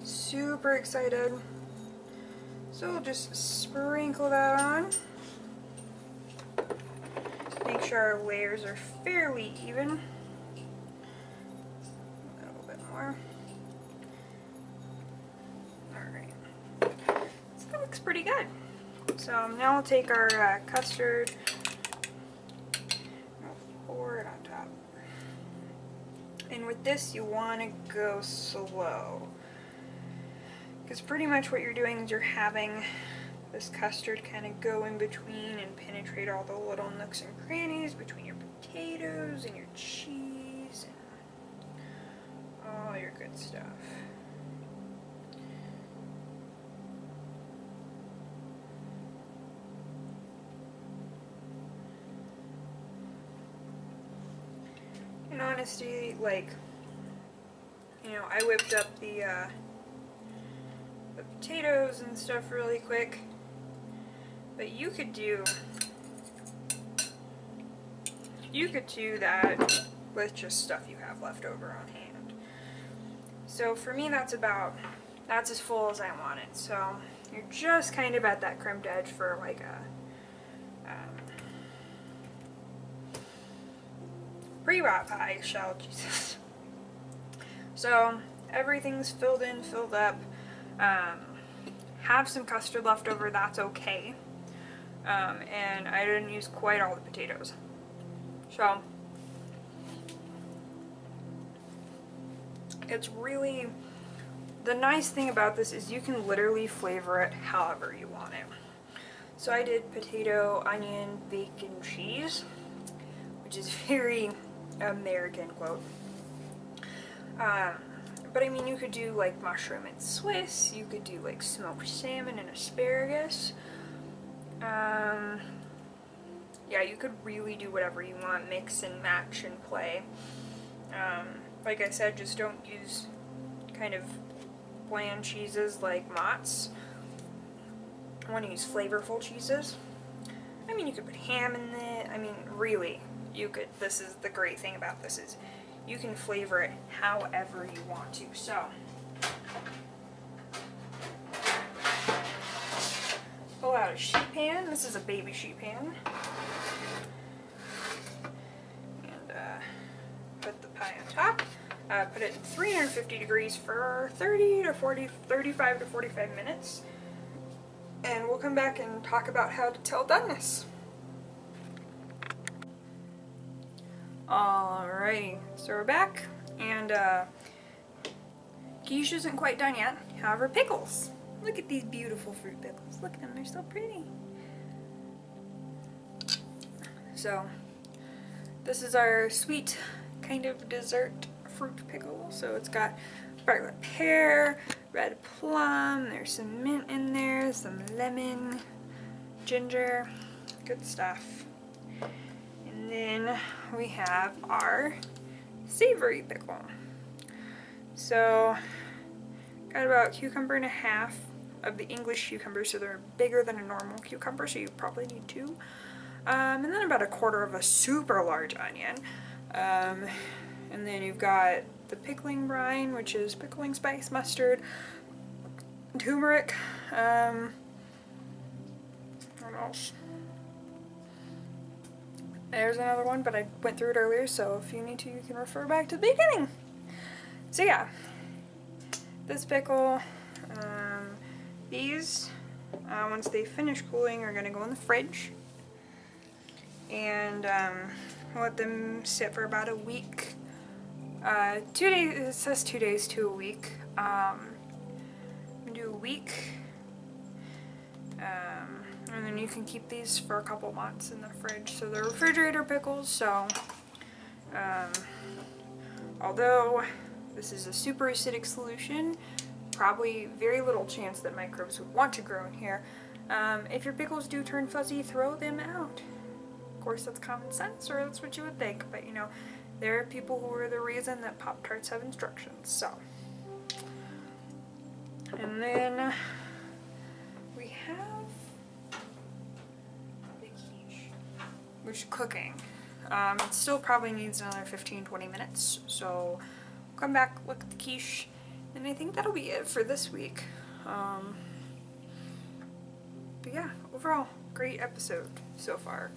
Speaker 1: Super excited. So we'll just sprinkle that on. Make sure our layers are fairly even. A little bit more. Alright. So that looks pretty good. So now we'll take our custard and we'll pour it on top. And with this, you want to go slow. Because pretty much what you're doing is you're having this custard kind of go in between and penetrate all the little nooks and crannies between your potatoes and your cheese and all your good stuff. In honesty, like, you know, I whipped up the potatoes and stuff really quick, but you could do that with just stuff you have left over on hand. So for me, that's as full as I want it. So you're just kind of at that crimped edge for like a pre-wrap pie shell, Jesus. So everything's filled in, filled up. Have some custard left over, that's okay. And I didn't use quite all the potatoes. So it's really, the nice thing about this is you can literally flavor it however you want it. So I did potato, onion, bacon, cheese, which is very American quote. But I mean, you could do like mushroom and Swiss, you could do like smoked salmon and asparagus. Yeah, you could really do whatever you want, mix and match and play. Like I said, just don't use kind of bland cheeses like Mott's. I want to use flavorful cheeses. I mean, you could put ham in it. I mean, really, this is the great thing about this, is you can flavor it however you want to. So, pull out a sheet pan. This is a baby sheet pan. And put the pie on top. Put it in 350 degrees for 35 to 45 minutes. And we'll come back and talk about how to tell doneness. Alrighty, so we're back, and quiche isn't quite done yet. However, pickles. Look at these beautiful fruit pickles. Look at them, they're so pretty. So, this is our sweet kind of dessert fruit pickle. So it's got scarlet pear, red plum, there's some mint in there, some lemon, ginger, good stuff. And then we have our savory pickle. So, got about a cucumber and a half of the English cucumbers, so they're bigger than a normal cucumber, so you probably need two. And then about a quarter of a super large onion. And then you've got the pickling brine, which is pickling spice, mustard, turmeric, what else? There's another one, but I went through it earlier, so if you need to, you can refer back to the beginning. So yeah, this pickle, these, once they finish cooling, are going to go in the fridge. And let them sit for about a week. 2 days, it says 2 days to a week. I'm going to do a week. And then you can keep these for a couple months in the fridge. So they're refrigerator pickles, so although this is a super acidic solution, probably very little chance that microbes would want to grow in here. If your pickles do turn fuzzy, throw them out. Of course, that's common sense, or that's what you would think, but you know, there are people who are the reason that Pop-Tarts have instructions, so. And then we have the quiche, which is cooking. It still probably needs another 15-20 minutes, so we'll come back, look at the quiche, and I think that'll be it for this week. But yeah, overall, great episode so far.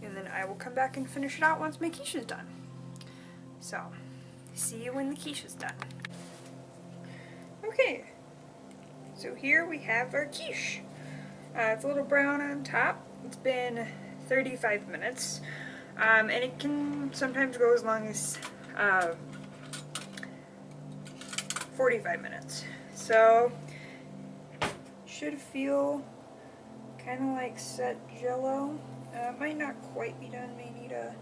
Speaker 1: And then I will come back and finish it out once my quiche is done. So, see you when the quiche is done. Okay, so here we have our quiche. It's a little brown on top. It's been 35 minutes. And it can sometimes go as long as 45 minutes. So, should feel kind of like set jello. Might not quite be done, may need a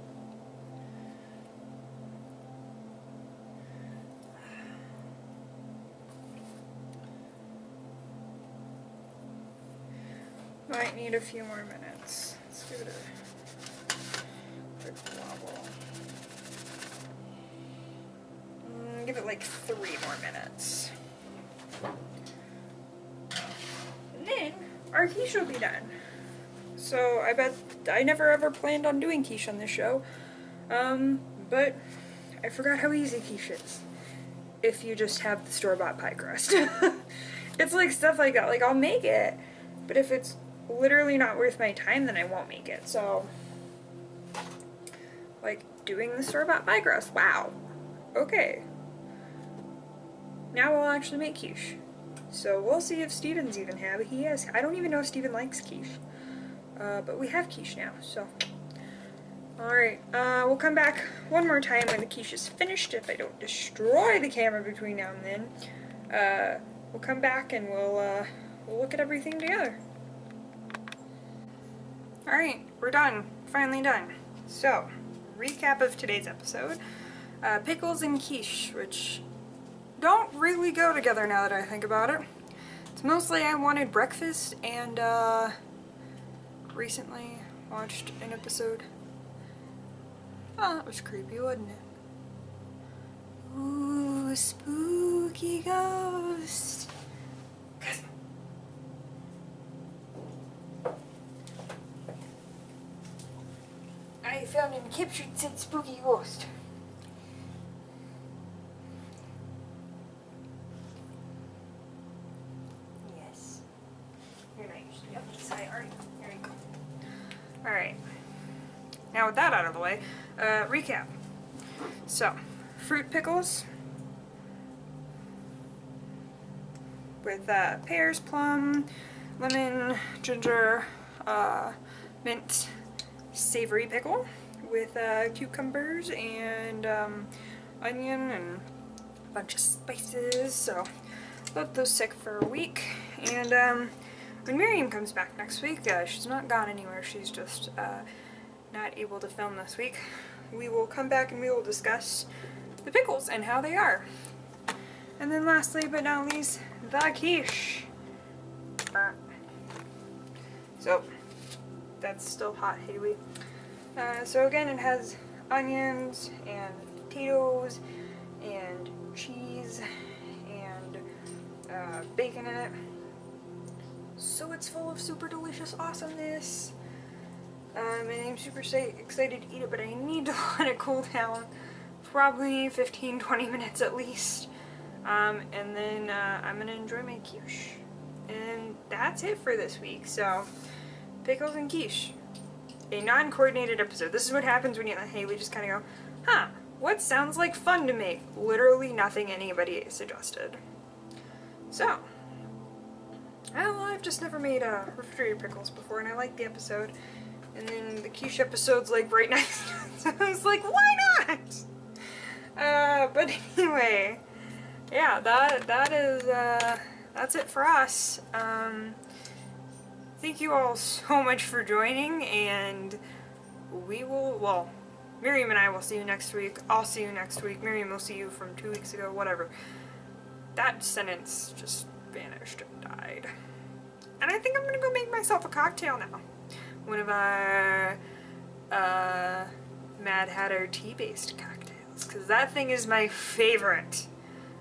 Speaker 1: might need a few more minutes. Let's give it a quick wobble. Give it like 3 more minutes. And then our quiche will be done. So I bet I never ever planned on doing quiche on this show, but I forgot how easy quiche is if you just have the store-bought pie crust. It's like stuff like that, like I'll make it, but if it's literally not worth my time, then I won't make it. So like doing the store-bought pie crust, wow, okay, now we'll actually make quiche. So we'll see if Steven's even have it. He has. I don't even know if Steven likes quiche. But we have quiche now, so. Alright, we'll come back one more time when the quiche is finished, if I don't destroy the camera between now and then. We'll come back and we'll look at everything together. Alright, we're done. Finally done. So, recap of today's episode. Pickles and quiche, which don't really go together now that I think about it. It's mostly I wanted breakfast, and recently watched an episode. Oh, that was creepy, wasn't it? Ooh, spooky ghost. I I found and captured said spooky ghost. Yes. You're not usually up this high, are you? There you go. Alright. Now with that out of the way, recap. So, fruit pickles with pears, plum, lemon, ginger, mint, savory pickle with cucumbers and onion and a bunch of spices. So let those sit for a week. And when Miriam comes back next week, she's not gone anywhere. She's just not able to film this week. We will come back and we will discuss the pickles and how they are. And then lastly but not least, the quiche. So that's still hot, Haley. So again, it has onions and potatoes and cheese and bacon in it. So it's full of super delicious awesomeness. And I'm super excited to eat it, but I need to let it cool down. Probably 15-20 minutes at least. And then I'm gonna enjoy my quiche. And that's it for this week. So, pickles and quiche. A non-coordinated episode. This is what happens when you let Haley just kind of go, huh, what sounds like fun to make? Literally nothing anybody suggested. So, well, I've just never made refrigerated pickles before, and I liked the episode. And then the quiche episode's like right next to it, so I was like, why not? But anyway, yeah, that's it for us. Thank you all so much for joining, and we will, well, Miriam and I will see you next week. I'll see you next week. Miriam will see you from 2 weeks ago, whatever. That sentence just vanished and died. And I think I'm gonna go make myself a cocktail now. One of our Mad Hatter tea-based cocktails, because that thing is my favorite.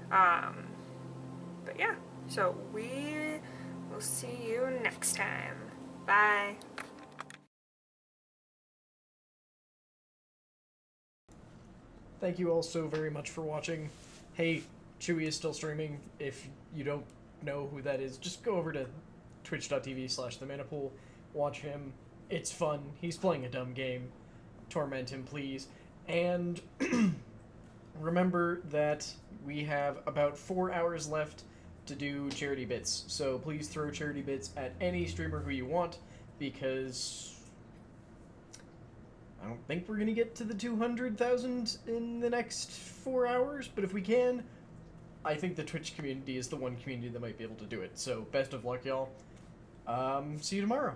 Speaker 1: But yeah, so we will see you next time. Bye.
Speaker 2: Thank you all so very much for watching. Hey, Chewy is still streaming. If you don't know who that is, just go over to twitch.tv/themanapool. Watch him. It's fun. He's playing a dumb game. Torment him, please. And remember that we have about 4 hours left to do charity bits. So please throw charity bits at any streamer who you want, because I don't think we're going to get to the 200,000 in the next 4 hours, but if we can, I think the Twitch community is the one community that might be able to do it. So best of luck, y'all. See you tomorrow.